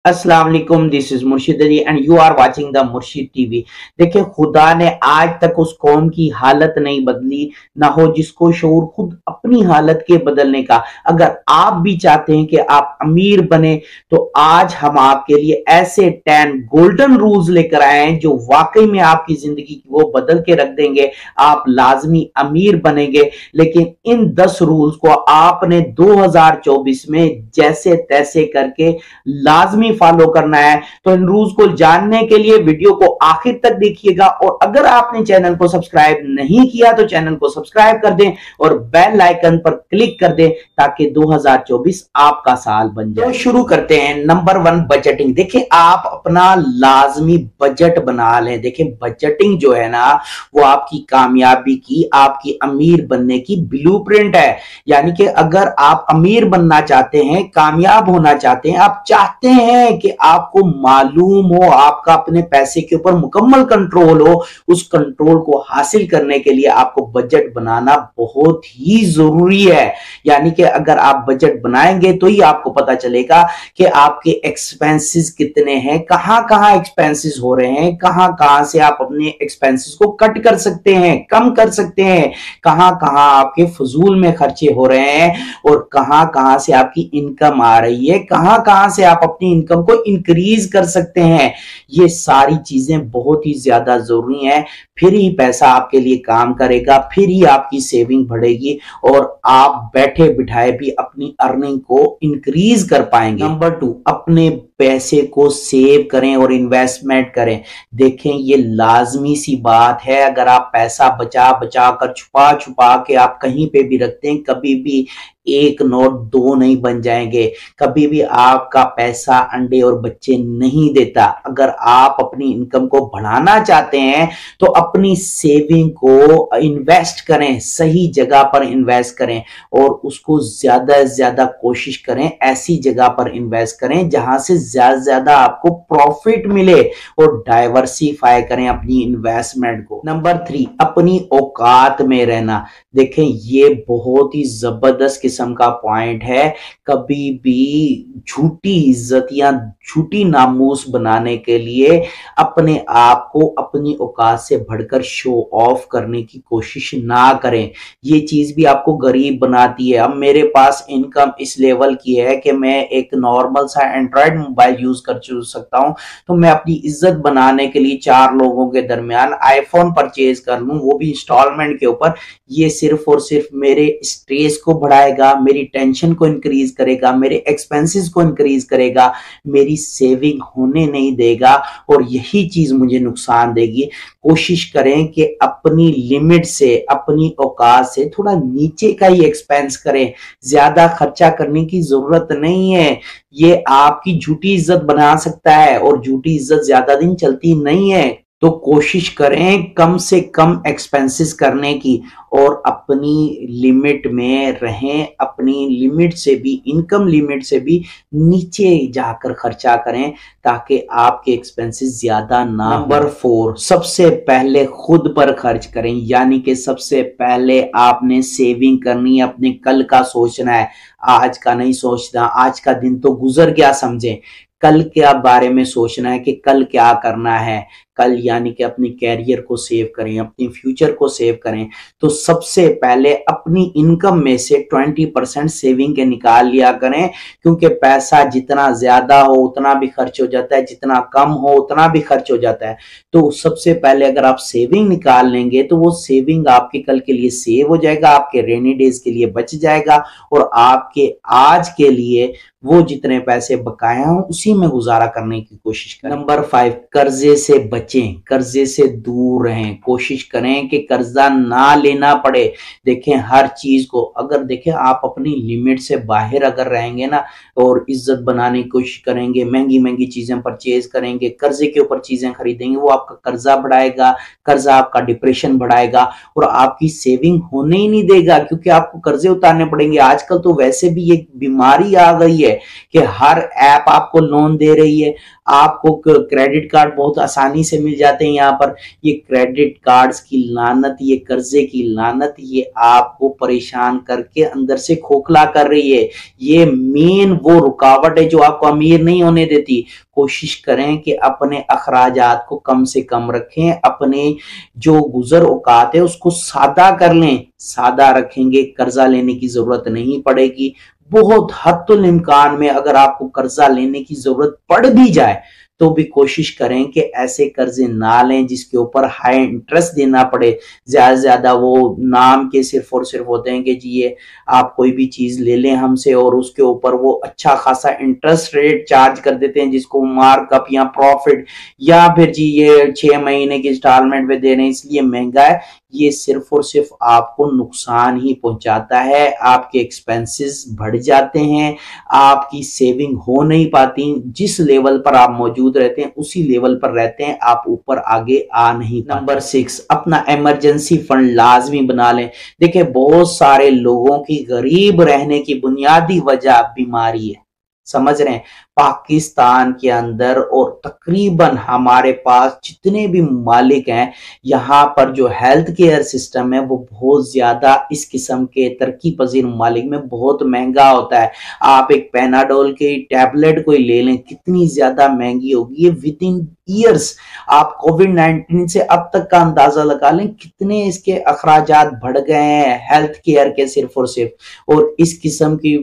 अस्सलाम वालेकुम, this is Murshid Ali and you are watching the Murshid TV. देखिए, खुदा ने आज तक उस कौम की हालत नहीं बदली, ना हो जिसको शऊर खुद अपनी हालत के बदलने का। अगर आप भी चाहते हैं कि आप अमीर बने तो आज हम आपके लिए ऐसे 10 गोल्डन रूल्स लेकर आए हैं जो वाकई में आपकी जिंदगी वो बदल के रख देंगे। आप लाजमी अमीर बनेंगे, लेकिन इन 10 रूल्स को आपने 2024 में जैसे तैसे करके लाजमी फॉलो करना है। तो इन रूल्स को जानने के लिए वीडियो को आखिर तक देखिएगा, और अगर आपने चैनल को सब्सक्राइब नहीं किया तो चैनल को सब्सक्राइब कर दें और बेल आइकन पर क्लिक कर दें ताकि 2024 आपका साल बन जाए। तो शुरू करते हैं। Number 1, budgeting. देखिए, आप अपना लाजमी बजट बना लें। देखिए, बजटिंग जो है ना, वो आपकी कामयाबी की, आपकी अमीर बनने की ब्लूप्रिंट है। यानी कि अगर आप अमीर बनना चाहते हैं, कामयाब होना चाहते हैं, आप चाहते हैं कि आपको मालूम हो, आपका अपने पैसे के ऊपर मुकम्मल कंट्रोल हो, उस कंट्रोल को हासिल करने के लिए आपको बजट बनाना बहुत ही जरूरी है। यानी कि अगर आप बजट बनाएंगे तो ही आपको पता चलेगा कि आपके एक्सपेंसेस कितने हैं, कहां कहां एक्सपेंसेस हो रहे हैं, कहां कहां से आप अपने एक्सपेंसेस को कट कर सकते हैं, कम कर सकते हैं, कहां कहां आपके फजूल में खर्चे हो रहे हैं और कहां कहां से आपकी इनकम आ रही है, कहां कहां से आप अपनी इनकम को इंक्रीज कर सकते हैं। ये सारी चीजें बहुत ही ज्यादा जरूरी हैं। फिर ही पैसा आपके लिए काम करेगा, फिर ही आपकी सेविंग बढ़ेगी और आप बैठे बिठाए भी अपनी अर्निंग को इंक्रीज कर पाएंगे। नंबर 2, अपने पैसे को सेव करें और इन्वेस्टमेंट करें। देखें, ये लाजमी सी बात है। अगर आप पैसा बचा बचा कर, छुपा छुपा के आप कहीं पे भी रखते हैं, कभी भी एक नोट दो नहीं बन जाएंगे। कभी भी आपका पैसा अंडे और बच्चे नहीं देता। अगर आप अपनी इनकम को बढ़ाना चाहते हैं तो अपनी सेविंग को इन्वेस्ट करें, सही जगह पर इन्वेस्ट करें और उसको ज्यादा से ज्यादा कोशिश करें ऐसी जगह पर इन्वेस्ट करें जहां से ज्यादा से ज्यादा आपको प्रॉफिट मिले और डाइवर्सिफाई करें अपनी इन्वेस्टमेंट को। नंबर 3, अपनी औकात में रहना। देखें, ये बहुत ही जबरदस्त किस्म का पॉइंट है। कभी भी झूठी इज्जत या झूठी नामूस बनाने के लिए अपने आप को अपनी औकात से बढ़कर शो ऑफ करने की कोशिश ना करें। ये चीज भी आपको गरीब बनाती है। अब मेरे पास इनकम इस लेवल की है कि मैं एक नॉर्मल सा एंड्रॉयड मोबाइल यूज कर सकता हूं, तो मैं अपनी इज्जत बनाने के लिए 4 लोगों के दरमियान आईफोन परचेज कर लूं, वो भी इंस्टॉलमेंट के ऊपर। ये सिर्फ और सिर्फ मेरे स्ट्रेस को बढ़ाएगा, मेरी टेंशन को इंक्रीज करेगा, मेरे एक्सपेंसेस को इंक्रीज करेगा, मेरी सेविंग होने नहीं देगा और यही चीज मुझे नुकसान देगी। कोशिश करें कि अपनी लिमिट से, अपनी औकात से थोड़ा नीचे का ही एक्सपेंस करें। ज्यादा खर्चा करने की जरूरत नहीं है। ये आपकी झूठी इज्जत बना सकता है और झूठी इज्जत ज्यादा दिन चलती नहीं है। तो कोशिश करें कम से कम एक्सपेंसेस करने की और अपनी लिमिट में रहें। अपनी लिमिट से भी, इनकम लिमिट से भी नीचे जाकर खर्चा करें ताकि आपके एक्सपेंसेस ज्यादा ना। नंबर 4, सबसे पहले खुद पर खर्च करें। यानी कि सबसे पहले आपने सेविंग करनी है, अपने कल का सोचना है, आज का नहीं सोचना। आज का दिन तो गुजर गया समझें, कल के बारे में सोचना है कि कल क्या करना है। कल यानी कि अपनी कैरियर को सेव करें, अपनी फ्यूचर को सेव करें। तो सबसे पहले अपनी इनकम में से 20% सेविंग के निकाल लिया करें, क्योंकि पैसा जितना ज्यादा हो उतना भी खर्च हो जाता है, जितना कम हो उतना भी खर्च हो जाता है। तो सबसे पहले अगर आप सेविंग निकाल लेंगे तो वो सेविंग आपके कल के लिए सेव हो जाएगा, आपके रेनी डेज के लिए बच जाएगा और आपके आज के लिए वो जितने पैसे बकाया हो उसी में गुजारा करने की कोशिश करें। नंबर 5, कर्जे से बचें, कर्जे से दूर रहें। कोशिश करें कि कर्जा ना लेना पड़े। देखें, हर चीज को अगर देखें आप अपनी लिमिट से बाहर अगर रहेंगे ना और इज्जत बनाने की कोशिश करेंगे, महंगी महंगी चीजें परचेज करेंगे, कर्जे के ऊपर चीजें खरीदेंगे, वो आपका कर्जा बढ़ाएगा, कर्जा आपका डिप्रेशन बढ़ाएगा और आपकी सेविंग होने ही नहीं देगा, क्योंकि आपको कर्जे उतारने पड़ेंगे। आजकल तो वैसे भी एक बीमारी आ गई है कि हर ऐप आपको लोन दे रही है, آپ کو کریڈٹ کارڈ بہت آسانی سے مل جاتے ہیں یہاں پر۔ یہ کریڈٹ کارڈز کی لعنت، یہ قرضے کی لعنت، یہ آپ کو پریشان کر کے اندر سے کھوکھلا کر رہی ہے۔ یہ مین وہ رکاوٹ ہے جو آپ کو امیر نہیں ہونے دیتی۔ کوشش کریں کہ اپنے اخراجات کو کم سے کم رکھیں، اپنے جو گزر اوقات ہے اس کو سادہ کر لیں۔ سادہ رکھیں گے قرضہ لینے کی ضرورت نہیں پڑے گی۔ بہت حد الامکان میں اگر آپ کو قرضہ لینے کی ضرورت پڑ بھی جائے تو بھی کوشش کریں کہ ایسے قرضے نہ لیں جس کے اوپر ہائی انٹرسٹ دینا پڑے۔ زیادہ سے زیادہ وہ نام کے صرف اور صرف ہوتے ہیں کہ جی یہ آپ کوئی بھی چیز لے لیں ہم سے اور اس کے اوپر وہ اچھا خاصا انٹرسٹ ریٹ چارج کر دیتے ہیں جس کو مارک اپ یا پروفٹ، یا پھر جی یہ 6 مہینے کی انسٹالمنٹ پہ دے رہے ہیں اس لیے مہنگا ہے۔ یہ صرف اور صرف آپ کو نقصان ہی پہنچاتا ہے۔ آپ کے ایکسپینسز بڑھ جاتے ہیں، آپ کی سیونگ ہو نہیں پاتی۔ جس لیول پر آپ موجود رہتے ہیں اسی لیول پر رہتے ہیں، آپ اوپر آگے آ نہیں پاتے۔ نمبر 6، اپنا ایمرجنسی فنڈ لازمی بنا لیں۔ دیکھیں بہت سارے لوگوں کی غریب رہنے کی بنیادی وجہ بیماری ہے، سمجھ رہے ہیں؟ پاکستان کے اندر اور تقریباً ہمارے پاس جتنے بھی ممالک ہیں یہاں پر جو ہیلتھ کیئر سسٹم ہے وہ بہت زیادہ اس قسم کے ترقی پذیر ممالک میں بہت مہنگا ہوتا ہے۔ آپ ایک پیناڈول کی ٹیبلٹ کوئی لے لیں کتنی زیادہ مہنگی ہوگی، یہ ود ان ایئرس آپ کووڈ-19 سے اب تک کا اندازہ لگا لیں کتنے اس کے اخراجات بڑھ گئے ہیں ہیلتھ کیئر کے صرف اور صرف۔ اور اس قسم کی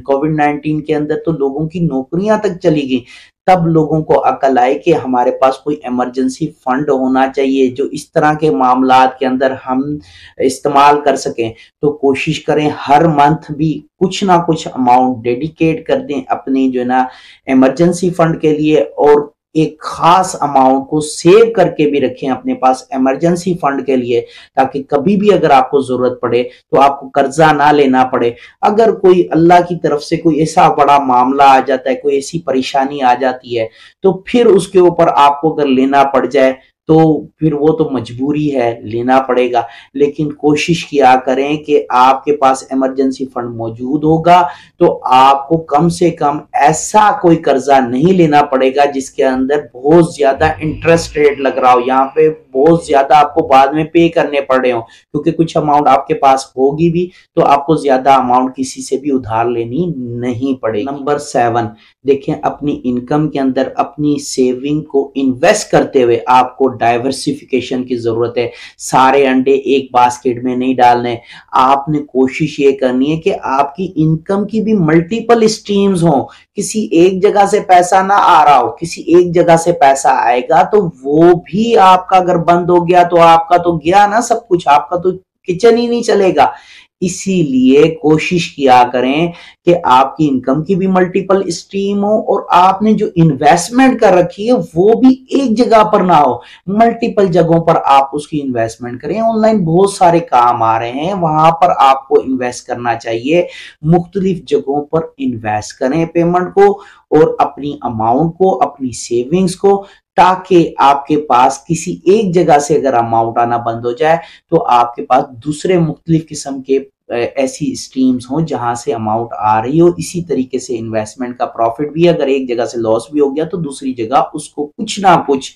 کووڈ-19 کے اندر تو لوگوں کی نوکریاں تک چلی گئی۔ تب لوگوں کو عقل آئے کہ ہمارے پاس کوئی ایمرجنسی فنڈ ہونا چاہیے جو اس طرح کے معاملات کے اندر ہم استعمال کر سکیں۔ تو کوشش کریں ہر منتھ بھی کچھ نہ کچھ اماؤنٹ ڈیڈیکیٹ کر دیں اپنی جو ہے نا ایمرجنسی فنڈ کے لیے، اور ایک خاص اماؤنٹ کو سیو کر کے بھی رکھیں اپنے پاس ایمرجنسی فنڈ کے لیے، تاکہ کبھی بھی اگر آپ کو ضرورت پڑے تو آپ کو قرضہ نہ لینا پڑے۔ اگر کوئی اللہ کی طرف سے کوئی ایسا بڑا معاملہ آ جاتا ہے، کوئی ایسی پریشانی آ جاتی ہے تو پھر اس کے اوپر آپ کو اگر لینا پڑ جائے تو پھر وہ تو مجبوری ہے، لینا پڑے گا۔ لیکن کوشش کیا کریں کہ آپ کے پاس ایمرجنسی فنڈ موجود ہوگا تو آپ کو کم سے کم ایسا کوئی قرضہ نہیں لینا پڑے گا جس کے اندر بہت زیادہ انٹرسٹ ریٹ لگ رہا ہو، یہاں پہ بہت زیادہ آپ کو بعد میں پے کرنے پڑ رہے ہوں، کیونکہ کچھ اماؤنٹ آپ کے پاس ہوگی بھی تو آپ کو زیادہ اماؤنٹ کسی سے بھی ادھار لینی نہیں پڑے گی۔ نمبر 7، دیکھیں اپنی انکم کے اندر اپنی سیونگ کو انویسٹ کرتے ہوئے آپ کو ڈائیورسیفیکیشن کی ضرورت ہے۔ سارے انڈے ایک باسکٹ میں نہیں ڈالنے، آپ نے کوشش یہ کرنی ہے کہ آپ کی انکم کی بھی ملٹیپل اسٹریمز ہوں، کسی ایک جگہ سے پیسہ نہ آ رہا ہو، کسی ایک جگہ سے پیسہ آئے گا تو وہ بھی آپ کا اگر بند ہو گیا تو آپ کا تو گیا نا سب کچھ، آپ کا تو کچن ہی نہیں چلے گا۔ اسی لیے کوشش کیا کریں کہ آپ کی انکم کی بھی ملٹیپل اسٹریم ہو اور آپ نے جو انویسٹمنٹ کر رکھی ہے وہ بھی ایک جگہ پر نہ ہو، ملٹیپل جگہوں پر آپ اس کی انویسٹمنٹ کریں۔ آن لائن بہت سارے کام آ رہے ہیں، وہاں پر آپ کو انویسٹ کرنا چاہیے، مختلف جگہوں پر انویسٹ کریں پیمنٹ کو اور اپنی اماؤنٹ کو، اپنی سیونگز کو، تاکہ آپ کے پاس کسی ایک جگہ سے اگر اماؤنٹ آنا بند ہو جائے تو آپ کے پاس دوسرے مختلف قسم کے ایسی اسٹریمز ہوں جہاں سے اماؤنٹ آ رہی ہو۔ اسی طریقے سے انویسٹمنٹ کا پروفٹ بھی اگر ایک جگہ سے لاس بھی ہو گیا تو دوسری جگہ اس کو کچھ نہ کچھ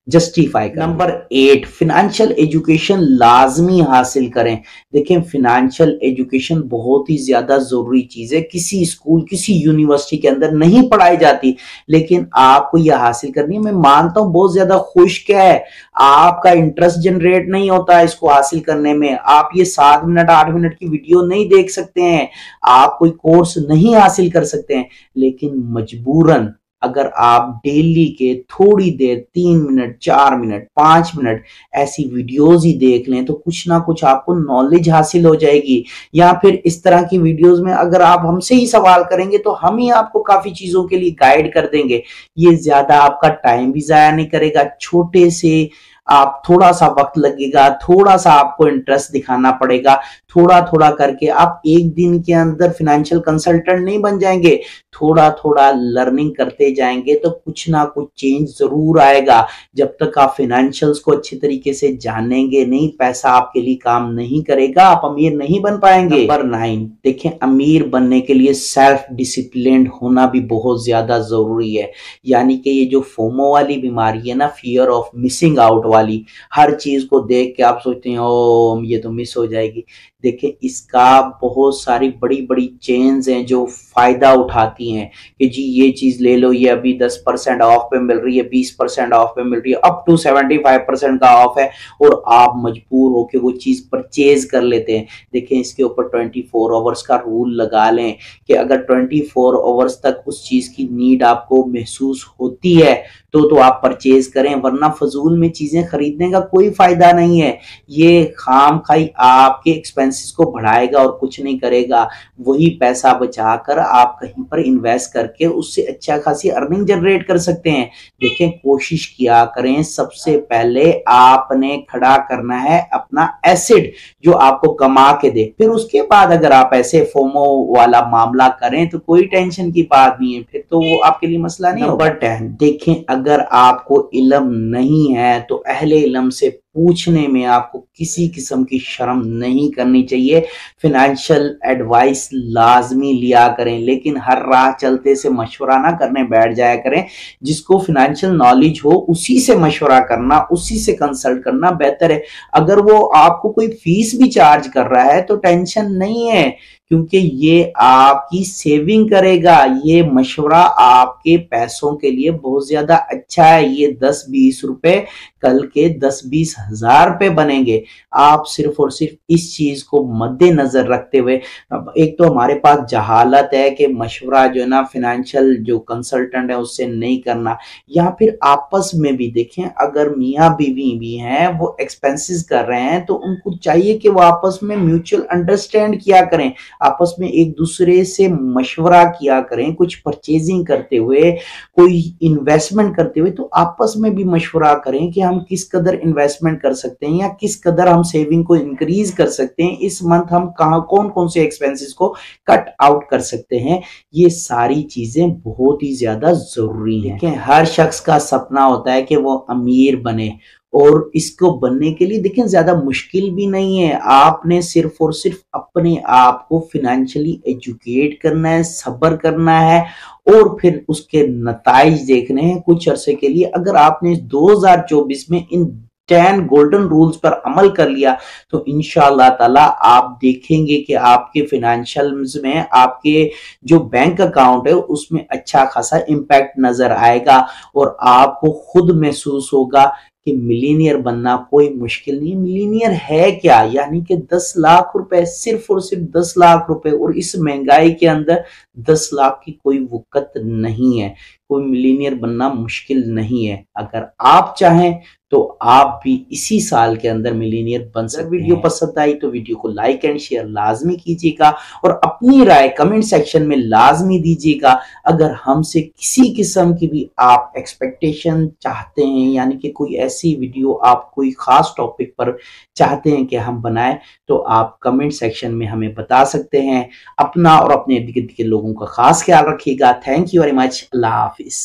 جسٹیفائی کریں۔ نمبر 8، فنانشل ایجوکیشن لازمی حاصل کریں۔ دیکھیں فنانشل ایجوکیشن بہت ہی زیادہ ضروری چیز ہے، کسی اسکول کسی یونیورسٹی کے اندر نہیں پڑھائی جاتی، لیکن آپ کو یہ حاصل کرنی ہے۔ میں مانتا ہوں بہت زیادہ خوش کیا ہے، آپ کا انٹرسٹ جنریٹ نہیں ہوتا اس کو حاصل کرنے میں، آپ یہ 7 منٹ 8 منٹ کی ویڈیو نہیں دیکھ سکتے ہیں، آپ کوئی کورس نہیں حاصل کر سکتے ہیں، لیکن مجبوراً اگر آپ ڈیلی کے تھوڑی دیر 3 منٹ 4 منٹ 5 منٹ ایسی ویڈیوز ہی دیکھ لیں تو کچھ نہ کچھ آپ کو نالج حاصل ہو جائے گی۔ یا پھر اس طرح کی ویڈیوز میں اگر آپ ہم سے ہی سوال کریں گے تو ہم ہی آپ کو کافی چیزوں کے لیے گائیڈ کر دیں گے، یہ زیادہ آپ کا ٹائم بھی ضائع نہیں کرے گا، چھوٹے سے आप थोड़ा सा वक्त लगेगा, थोड़ा सा आपको इंटरेस्ट दिखाना पड़ेगा, थोड़ा थोड़ा करके आप एक दिन के अंदर फाइनेंशियल कंसल्टेंट नहीं बन जाएंगे। थोड़ा थोड़ा लर्निंग करते जाएंगे तो कुछ ना कुछ चेंज जरूर आएगा। जब तक आप फाइनेंशियल्स को अच्छी तरीके से जानेंगे नहीं, पैसा आपके लिए काम नहीं करेगा, आप अमीर नहीं बन पाएंगे। नंबर 9, देखें, अमीर बनने के लिए सेल्फ डिसिप्लिन्ड होना भी बहुत ज्यादा जरूरी है। यानी कि ये जो फोमो वाली बीमारी है ना, फियर ऑफ मिसिंग आउट वाली, हर चीज को देख के आप सोचते हैं ओ ये तो मिस हो जाएगी। देखें, इसका बहुत सारी बड़ी बड़ी चेन्स हैं जो फायदा उठाती हैं कि जी ये चीज ले लो, ये अभी 10% ऑफ पे मिल रही है, 20% ऑफ पे मिल रही है, अप टू 75% का ऑफ है, और आप मजबूर होकर वो चीज परचेज कर लेते हैं। देखें, इसके ऊपर 24 आवर्स का रूल लगा लें कि अगर 24 आवर्स तक उस चीज की नीड आपको महसूस होती है तो आप परचेज करें, वरना फजूल में चीजें खरीदने का कोई फायदा नहीं है। ये खाम खाई आपके एक्सपेंसेस को बढ़ाएगा और कुछ नहीं करेगा। वही पैसा बचाकर आप कहीं पर इन्वेस्ट करके उससे अच्छा खासी अर्निंग जनरेट कर सकते हैं। देखें, कोशिश किया करें, सबसे पहले आपने खड़ा करना है अपना एसेट जो आपको कमा के दे, फिर उसके बाद अगर आप ऐसे फोमो वाला मामला करें तो कोई टेंशन की बात नहीं है, फिर तो वो आपके लिए मसला नहीं। नंबर 10, देखें, अगर आपको इल्म नहीं है तो अहले इल्म से पूछने में आपको किसी किस्म की शर्म नहीं करनी चाहिए। फाइनेंशियल एडवाइस लाजमी लिया करें, लेकिन हर राह चलते से मशवरा ना करने बैठ जाया करें। जिसको फाइनेंशियल नॉलेज हो उसी से मशवरा करना, उसी से कंसल्ट करना बेहतर है। अगर वो आपको कोई फीस भी चार्ज कर रहा है तो टेंशन नहीं है, क्योंकि ये आपकी सेविंग करेगा। ये मशवरा आपके पैसों के लिए बहुत ज्यादा अच्छा है। ये 10-20 रुपए कल के 10-20 हजार रुपए बनेंगे। आप सिर्फ और सिर्फ इस चीज को मद्देनजर रखते हुए, एक तो हमारे पास जहालत है कि मशवरा जो है ना फाइनेंशियल जो कंसल्टेंट है उससे नहीं करना, या फिर आपस में भी देखें, अगर मियाँ बीवी भी हैं वो एक्सपेंसेस कर रहे हैं तो उनको चाहिए कि वो आपस में म्यूचुअल अंडरस्टैंड किया करें, आपस में एक दूसरे से मशवरा किया करें। कुछ परचेजिंग करते हुए, कोई इन्वेस्टमेंट करते हुए तो आपस में भी मशवरा करें कि हम किस कदर इन्वेस्टमेंट कर सकते हैं या किस कदर हम सेविंग को इंक्रीज कर सकते हैं, इस मंथ हम कहां कौन कौन से एक्सपेंसेस को कट आउट कर सकते हैं। ये सारी चीजें बहुत ही ज्यादा जरूरी हैं। हर शख्स का सपना होता है कि वो अमीर बने, और इसको बनने के लिए देखें ज्यादा मुश्किल भी नहीं है। आपने सिर्फ और सिर्फ अपने आप को फाइनेंशियली एजुकेट करना है, सब्र करना है, और फिर उसके नताइज देखने हैं कुछ अरसे के लिए। अगर आपने 2024 में इन 10 गोल्डन रूल्स पर अमल कर लिया तो इंशाअल्लाह ताला आप देखेंगे कि आपके फाइनेंशियल्स में, आपके जो बैंक अकाउंट है उसमें अच्छा खासा इंपैक्ट नजर आएगा, और आपको खुद महसूस होगा कि मिलीनियर बनना कोई मुश्किल नहीं। मिलीनियर है क्या, यानी कि 10 लाख रुपए, सिर्फ और सिर्फ 10 लाख रुपए, और इस महंगाई के अंदर 10 लाख की कोई वक़्त नहीं है। कोई मिलीनियर बनना मुश्किल नहीं है। अगर आप चाहें तो आप भी इसी साल के अंदर मिलीनियर बन सकते हैं। वीडियो पसंद आई तो वीडियो को लाइक एंड शेयर लाजमी कीजिएगा, और अपनी राय कमेंट सेक्शन में लाजमी दीजिएगा। अगर हमसे किसी किस्म की भी आप एक्सपेक्टेशन चाहते हैं, यानी कि कोई ऐसी वीडियो आप कोई खास टॉपिक पर चाहते हैं कि हम बनाएं, तो आप कमेंट सेक्शन में हमें बता सकते हैं। अपना और अपने इर्द गिर्द के लोगों का खास ख्याल रखिएगा। Thank you very much. Allah Hafiz.